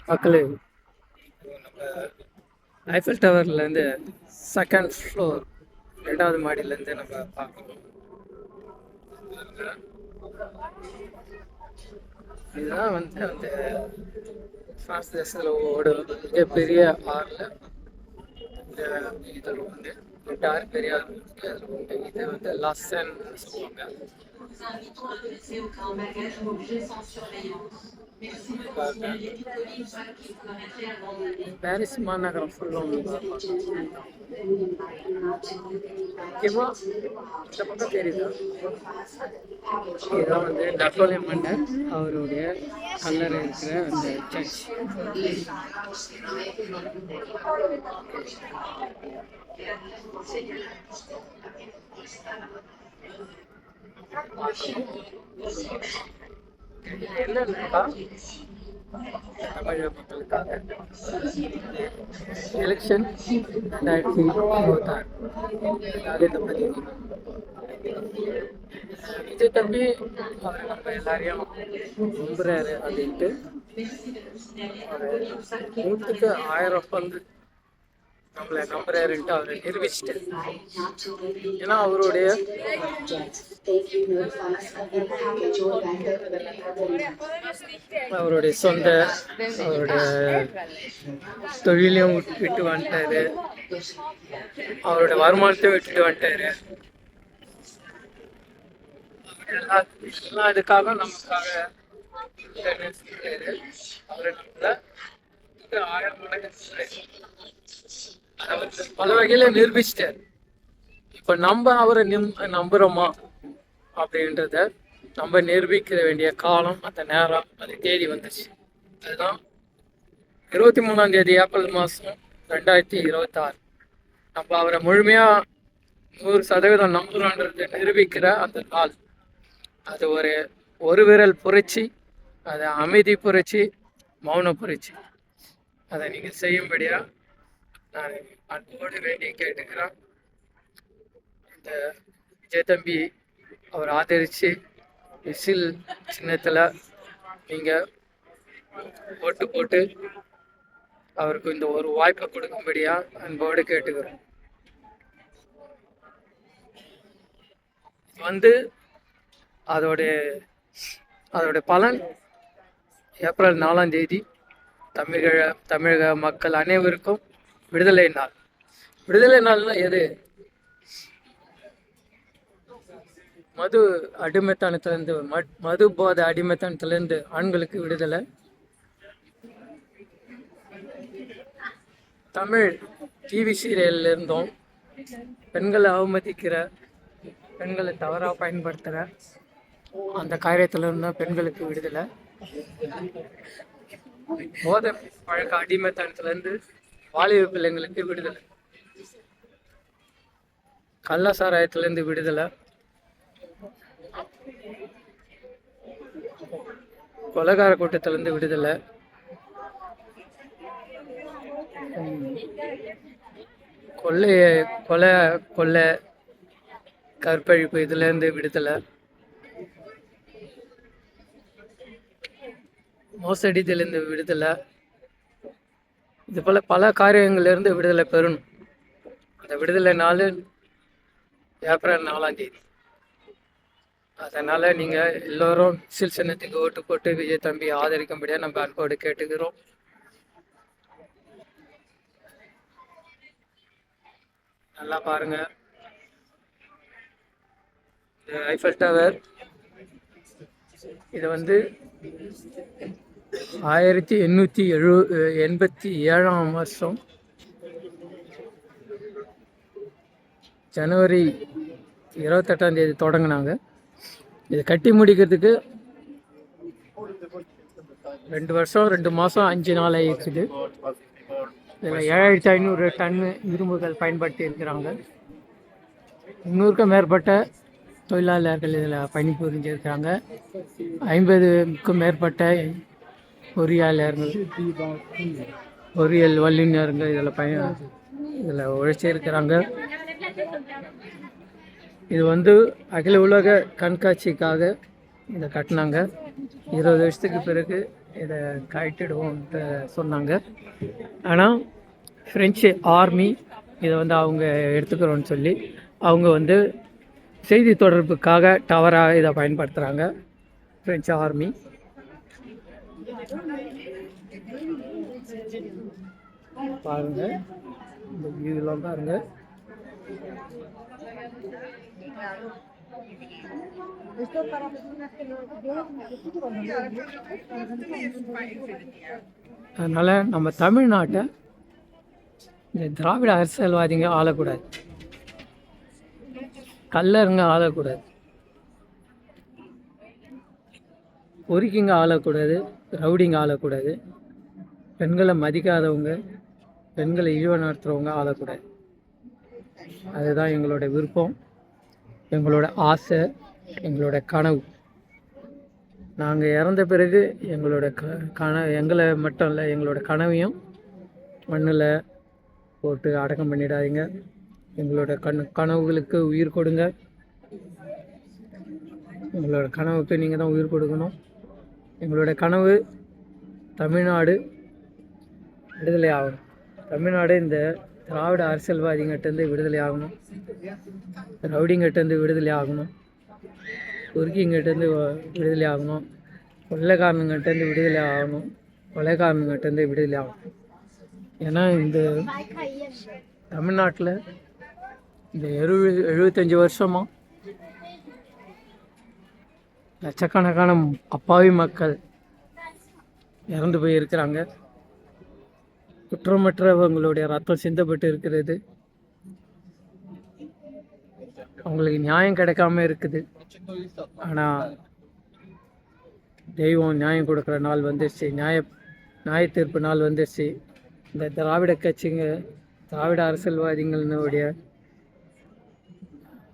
மக்களே, Eiffel டவர்லேருந்து second floor 2வது மாடியிலேருந்து நம்ம பார்க்கணும். இதுதான் வந்து அந்த ஃப்ரான்ஸ் தேசத்தில் ஓடும் மிகப்பெரிய ஆறில் இதில் வந்து 8 ஆறு பெரிய ஆறு இருக்கு. அதில் உண்டு. இது வந்து லாசன் சொல்லுவாங்க. பாரிஸ் மாநகரம் ஃபுல்லும் முக்கியமாக இந்த பக்கம் தெரியுதா, இதுதான் வந்து நெப்போலியன் மன்னர் அவருடைய கல்லறை இருக்கிற அந்த சர்ச். என்னன்னா தமிழக மக்களுக்காக எலெக்ஷன் 2026 இந்த பதிவு விஜய் தம்பி அவர் நம்ம எல்லாரையும் நம்புறாரு அப்படின்ட்டு ஒரு 100க்கு 1000 பங்கு நம்மளை நம்புறாருன்ட்டு அவரை நிரூபிச்சிட்டாரு. ஏன்னா அவருடைய சொந்த அவருடைய தொழிலையும் விட்டு வந்துட்டாரு, அவருடைய வருமானத்தையும் விட்டுட்டு வந்துட்டாரு. எல்லாம் இதுக்காக நமக்காக அவரை நம்மள 1000 மடங்கு பல வகையில நிரூபிச்சிட்டாரு. இப்ப நம்ம அவரை நம்புறோமா அப்படின்றத நம்ம நிரூபிக்க வேண்டிய காலம், அந்த நேரம் அது தேதி வந்துச்சு. அதுதான் 23ஆம் தேதி ஏப்ரல் மாதம் 2026 நம்ம அவரை முழுமையா 100% நம்புறோன்றது நிரூபிக்கிற அந்த நாள். அது ஒரு விரல் புரட்சி, அது அமைதி புரட்சி, மௌன புரட்சி. அதை நீங்கள் செய்யும்படியா நான் அன்போடு வேண்டி கேட்டுக்கிறேன். இந்த விஜய் தம்பி அவர் ஆதரித்து விசில் சின்னத்தில் நீங்கள் ஓட்டு போட்டு அவருக்கு இந்த ஒரு வாய்ப்பை கொடுக்கும்படியா அன்போடு கேட்டுக்கிறோம். வந்து அதோடைய பலன் ஏப்ரல் 4ஆம் தேதி தமிழக மக்கள் அனைவருக்கும் விடுதலை நாள். விடுதலை நாள்னா எது? மது அடிமைத்தனத்திலிருந்து மது போதை அடிமைத்தனத்திலிருந்து ஆண்களுக்கு விடுதலை. தமிழ் டிவி சீரியல்ல இருந்தும் பெண்களை அவமதிக்கிற, பெண்களை தவறாக பயன்படுத்துகிற அந்த காரியத்தில் இருந்தால் பெண்களுக்கு விடுதலை. போதை பழக்க அடிமைத்தனத்திலேருந்து வாலிப பிள்ளைங்களுக்கு விடுதலை. கள்ள சாராயத்திலேருந்து விடுதலை. கொலைகார கூட்டத்திலேருந்து விடுதலை. கொலை கற்பழிப்பு இதுலேருந்து விடுதலை. மோசடி இதுலேருந்து விடுதலை. இது போல் பல காரியங்கள்லேருந்து விடுதலை பெறணும். அந்த விடுதலை நாள் ஏப்ரல் 4ஆம் தேதி. அதனால் நீங்கள் எல்லோரும் விசில் சின்னத்துக்கு ஓட்டு போட்டு விஜய் தம்பி ஆதரிக்கும்படியாக நம்ம அன்போடு கேட்டுக்கிறோம். நல்லா பாருங்க, ஐஃபில் டவர் இது வந்து 1887ஆம் வருஷம் ஜனவரி 28ஆம் தேதி தொடங்கினாங்க. இது கட்டி முடிக்கிறதுக்கு 2 வருஷம் 2 மாதம் 5 நாள் ஆகிடுச்சுது. இதில் 7500 டன்னு இரும்புகள் பயன்படுத்தி இருக்கிறாங்க. 300க்கும் மேற்பட்ட தொழிலாளர்கள் இதில் பணிபுரிஞ்சிருக்கிறாங்க. 50க்கும் மேற்பட்ட பொறியியல் வல்லுநர்கள் இதில் உழைச்சிருக்கிறாங்க. இது வந்து அகில உலக கண்காட்சிக்காக இதை கட்டினாங்க. 20 வருஷத்துக்கு பிறகு இதை கைட்டிடுவோம்ட்டு சொன்னாங்க. ஆனால் ஃப்ரெஞ்சு ஆர்மி இதை வந்து அவங்க எடுத்துக்கிறோன்னு சொல்லி அவங்க வந்து செய்தி தொடர்புக்காக டவராக இதை பயன்படுத்துகிறாங்க ஃப்ரெஞ்சு ஆர்மி. பாருங்கள், இந்த வியூலாம் பாருங்கள். அதனால் நம்ம தமிழ்நாட்டை இந்த திராவிட அரசியல்வாதிங்க ஆளக்கூடாது, கல்லருங்க ஆளக்கூடாது, பொறுக்கிங்க ஆளக்கூடாது, ரவுடிங்க ஆளக்கூடாது, பெண்களை மதிக்காதவங்க, பெண்களை இழிவு நடத்துகிறவங்க ஆளக்கூடாது. அதுதான் எங்களோட விருப்பம், எங்களோட ஆசை, எங்களோட கனவு. நாங்கள் இறந்த பிறகு எங்களோட எங்களை மட்டும் இல்லை, எங்களோட கனவையும் மண்ணில் போட்டு அடக்கம் பண்ணிடாதீங்க. எங்களோட கனவுகளுக்கு உயிர் கொடுங்க. எங்களோட கனவுக்கு நீங்கள் தான் உயிர் கொடுக்கணும். எங்களோட கனவு தமிழ்நாடு விடுதலை ஆகணும். தமிழ்நாடு இந்த திராவிட அரசியல்வாதிங்கிட்டேருந்து விடுதலை ஆகணும், ரவுடிங்கிட்டேருந்து விடுதலை ஆகணும், பொறுக்கிங்கிட்டேருந்து விடுதலை ஆகணும், கொள்ளைக்காரனுங்கிட்டேருந்து விடுதலை ஆகணும், கொலைக்காரனுங்கிட்டேருந்து விடுதலை ஆகணும். ஏன்னா இந்த தமிழ்நாட்டில் இந்த 75 வருஷமாக லட்சக்கணக்கான அப்பாவி மக்கள் இறந்து போயிருக்கிறாங்க. குற்றமற்றவங்களுடைய ரத்தம் சிந்தப்பட்டு இருக்கிறது. அவங்களுக்கு நியாயம் கிடைக்காம இருக்குது. ஆனால் தெய்வம் நியாயம் கொடுக்குற நாள் வந்துடுச்சு, நியாய தீர்ப்பு நாள் வந்துடுச்சு. இந்த திராவிட கட்சிங்க, திராவிட அரசியல்வாதிகளுடைய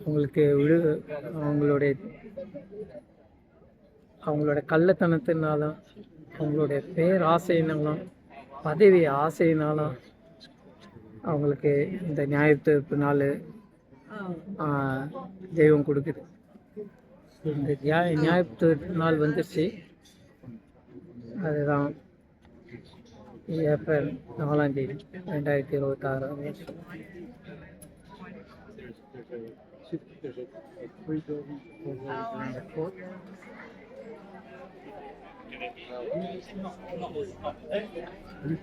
அவங்களுக்கு அவங்களோட கள்ளத்தனத்தினாலும் அவங்களுடைய பேர் ஆசையினாலும் பதவி ஆசையினாலும் அவங்களுக்கு இந்த நியாய தீர்ப்பு நாள் தெய்வம் கொடுக்குது. இந்த நியாய தீர்ப்பு நாள் வந்துடுச்சு. அதுதான் ஏப்ரல் 4ஆம் தேதி 2026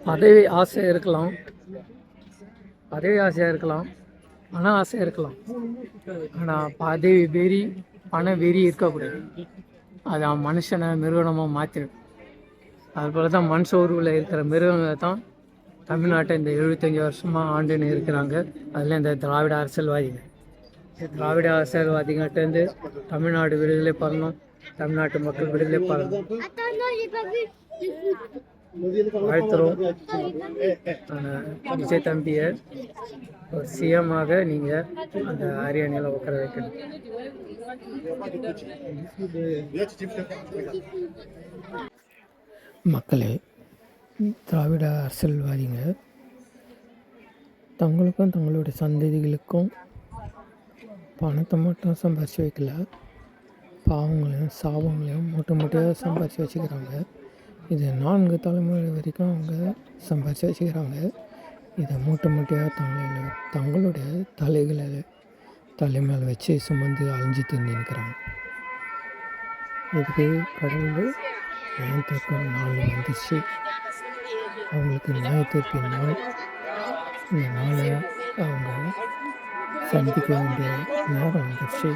பதவி ஆசையாக இருக்கலாம், பண ஆசை இருக்கலாம். ஆனால் பதவி வெறி, பண வெறி இருக்கக்கூடாது. அது மனுஷனை மிருகணமாக மாற்றிடும். அதுபோல் தான் மண் சோர்வில் இருக்கிற மிருகங்களை தான் தமிழ்நாட்டை இந்த 75 வருஷமாக ஆண்டுன்னு இருக்கிறாங்க. அதில் இந்த திராவிட அரசியல்வாதிகள். திராவிட அரசியல்வாதிகிட்டேருந்து தமிழ்நாடு விடுதலை பண்ணணும், தமிழ்நாட்டு மக்கள் விடுதலை பண்ணணும். வாழ்த்துறோம். விஜய் தம்பியை ஒரு சிஎம்மாக நீங்கள் அந்த அரியணையில் உட்கார வைக்கணும். மக்களே, திராவிட அரசியல்வாதிங்க தங்களுக்கும் தங்களுடைய சந்ததிகளுக்கும் பணத்தை மட்டும் சம்பாரித்து வைக்கல, பாவங்களையும் சாபங்களையும் மூட்டையாக சம்பாரித்து வச்சுக்கிறாங்க. இது 4 தலைமுறை வரைக்கும் அவங்க சம்பாரித்து வச்சுக்கிறாங்க. இதை மூட்டையாக தங்களுடைய தலை மேலே வச்சு சுமந்து அழிஞ்சு தின்னுக்கிறாங்க. இதுக்கு கடவுள் நியாயத்தீர்ப்பு நாள் வந்துச்சு. அவங்களுக்கு நியாயத்தீர்ப்பு நாள், இந்த நாளை அவங்க சந்திக்க வேண்டிய நேரம் வந்துச்சு.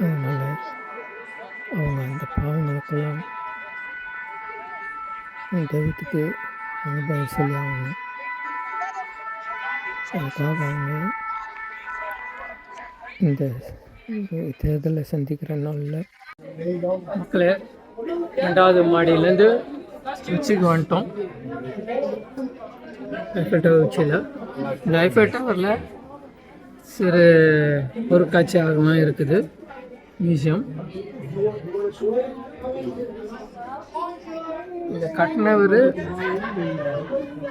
அதனால் அவங்க அந்த பாவங்களுக்கெல்லாம் தெய்வத்துக்கு அவங்க பதில் சொல்லி ஆகணும். அதுக்காக அவங்க இந்த தேர்தலை சந்திக்கிற நாளில் மக்களே 2வது மாடியிலேருந்து உச்சிக்கு வந்துட்டோம். ஐஃபெல் டவர் உச்சியில். இந்த ஐஃபெல் டவரில் சிறு பொருட்காட்சியாகவும் இருக்குது, மியூசியம். இதை கட்டினவர்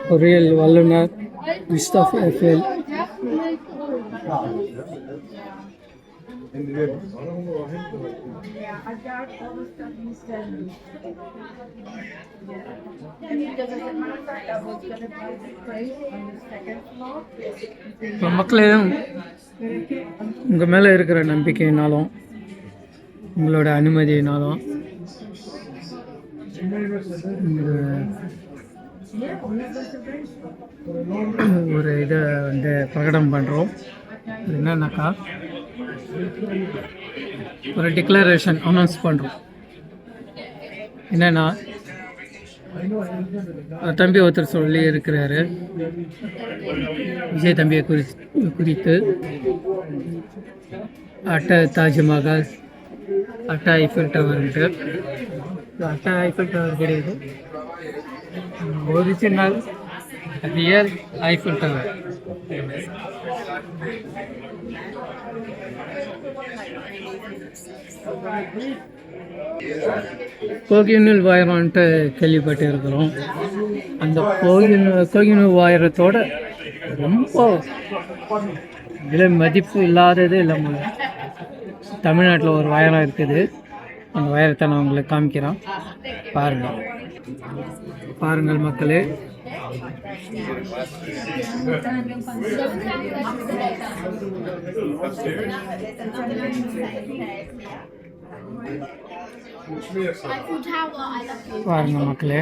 பொறியியல் வல்லுநர் கிறிஸ்டாஃப் ஐஃபெல். இப்போ மக்களே, உங்கள் மேலே இருக்கிற நம்பிக்கையினாலும் உங்களோட அனுமதியினாலும் ஒரு இதை வந்து பிரகடனம் பண்ணுறோம். என்னன்னாக்கா, ஒரு டிக்ளரேஷன் அனௌன்ஸ் பண்ணுறோம். என்னென்னா, தம்பி ஒருத்தர் சொல்லி இருக்கிறாரு, விஜய் தம்பியை குறித்து அட்டை தாஜ்மஹால், அட்டா ஐஃபில் டவர்ன்ட்டு. அட்டா ஐஃபில் டவர் கிடையாது, ஒரிஜினல் ரியல் ஐஃபில் டவர். கோகினூல் வாயிரம்ன்ட்டு கேள்விப்பட்டு இருக்கிறோம். அந்த கோகினூல் வாயிரத்தோட ரொம்ப விலை மதிப்பு இல்லாதது இல்லை. தமிழ்நாட்டில் ஒரு வாயிரம் இருக்குது. அந்த வாயிரத்தை நான் உங்களுக்கு காமிக்கிறேன், பாருங்கள் மக்களே. பாருங்க மக்களே,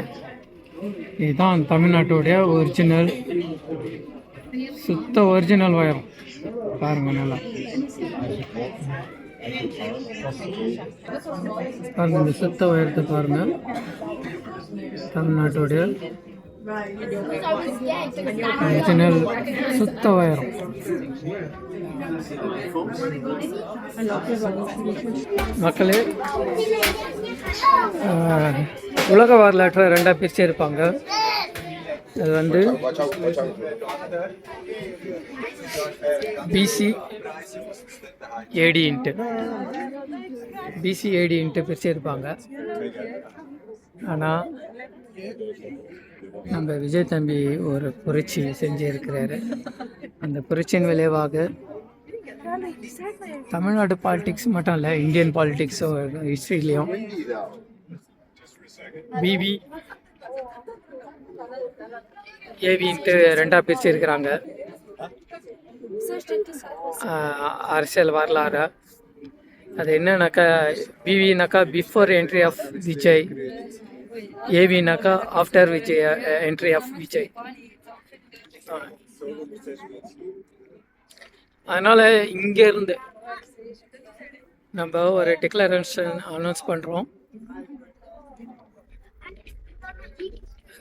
இதுதான் தமிழ்நாட்டுடைய ஒரிஜினல், சுத்த ஒரிஜினல் வாயிரம். பாருங்க நல்லா, பாருங்க இந்த சுத்த உயரத்தை பாருங்க. தமிழ்நாட்டுடைய ஒரிஜினல் சுத்த உயரம். மக்களே, உலக வரலாற்றை ரெண்டாக பிரிச்சு இருப்பாங்க. அது வந்து பிசி ஏடின்ட்டு பிரிச்சிருப்பாங்க. ஆனால் நம்ம விஜய் தம்பி ஒரு புரட்சி செஞ்சிருக்கிறாரு. அந்த புரட்சியின் விளைவாக தமிழ்நாடு பாலிடிக்ஸ் மட்டும் இல்லை, இந்தியன் பாலிடிக்ஸும் ஹிஸ்ட்ரியிலையும் பிவி ஏவின்ட்டு ரெண்டாக பிரிச்சிருக்கிறாங்க. அரசியல் வரலாறு அது என்னன்னாக்கா, பிவினாக்கா பிஃபோர் என்ட்ரி ஆஃப் விஜய், ஏவினாக்கா after Vijay entry of Vijay. அதனால் இங்கேருந்து நம்ம ஒரு டிக்ளரேஷன் அனௌன்ஸ் பண்ணுறோம்.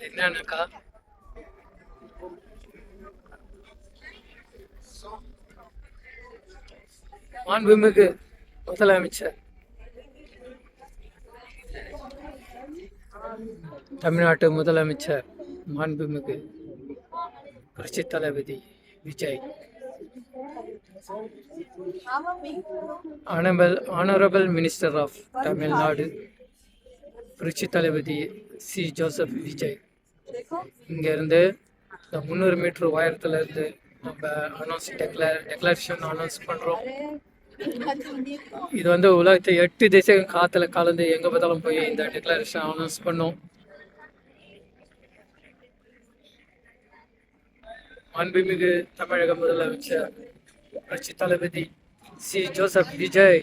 என்னன்னாக்கா, மாண்புமிகு முதலமைச்சர், தமிழ்நாட்டு முதலமைச்சர் மாண்புமிகு புரட்சி தளபதி Vijay, honourable minister of Tamil Nadu புரட்சி தளபதி சி ஜோசப் விஜய் இங்கேருந்து இந்த 300 மீட்டர் உயரத்துலேருந்து நம்ம டெக்ளரேஷன் அனௌன்ஸ் பண்ணுறோம். இது வந்து உலகத்தை 8 தேசம் காற்றுல கலந்து எங்கே பார்த்தாலும் போய் இந்த டெக்ளரேஷன் அனௌன்ஸ் பண்ணோம். மாண்புமிகு தமிழக முதலமைச்சர் புரட்சி தளபதி சி ஜோசப் விஜய்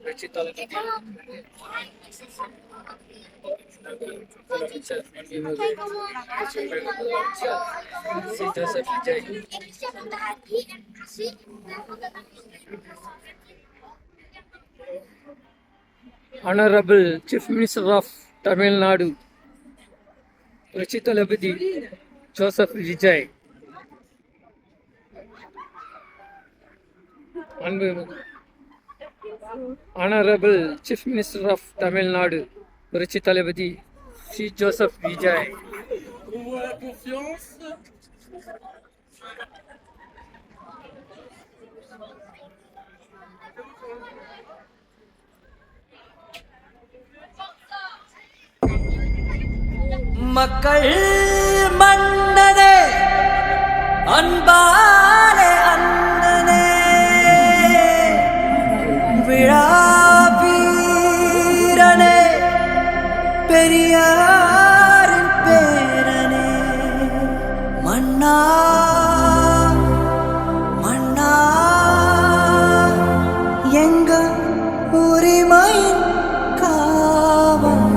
புரட்சி தளபதி C Joseph Vijay Honorable Chief Minister of Tamil Nadu, புரட்சி தளபதி Joseph Vijay, Honorable Chief Minister of Tamil Nadu, புரட்சி தளபதி சி ஜோசப் விஜய். மக்கள் மன்னனே அன்பாலே அண்ணனே விழா வீரனே பெரியாரின் பேரனே மன்னா மன்னா எங்க உரிமையின் காவல்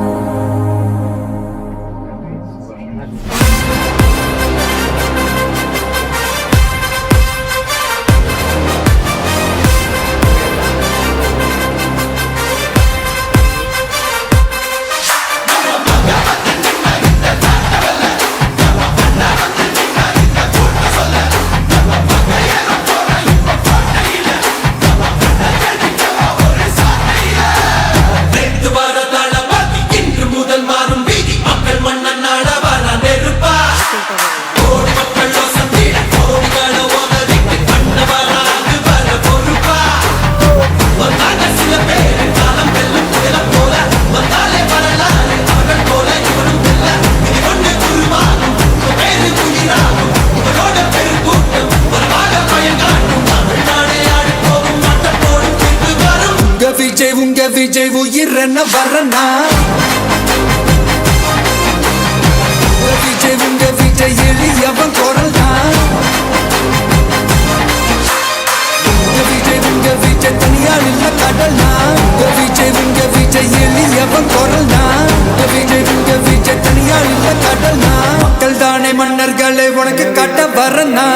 உங்க விஜய் உயிர் என்ன வரனா உங்க விஜய் எளியவன் குரல் தான் உங்க விஜய் தனியால் இல்ல கடல்னா உங்க விஜய் எளியவன் குரல் தான் உங்க விஜய் தனியால் இல்ல கடல்னா மக்கள் தானே மன்னர்களே உனக்கு கட்ட வரனா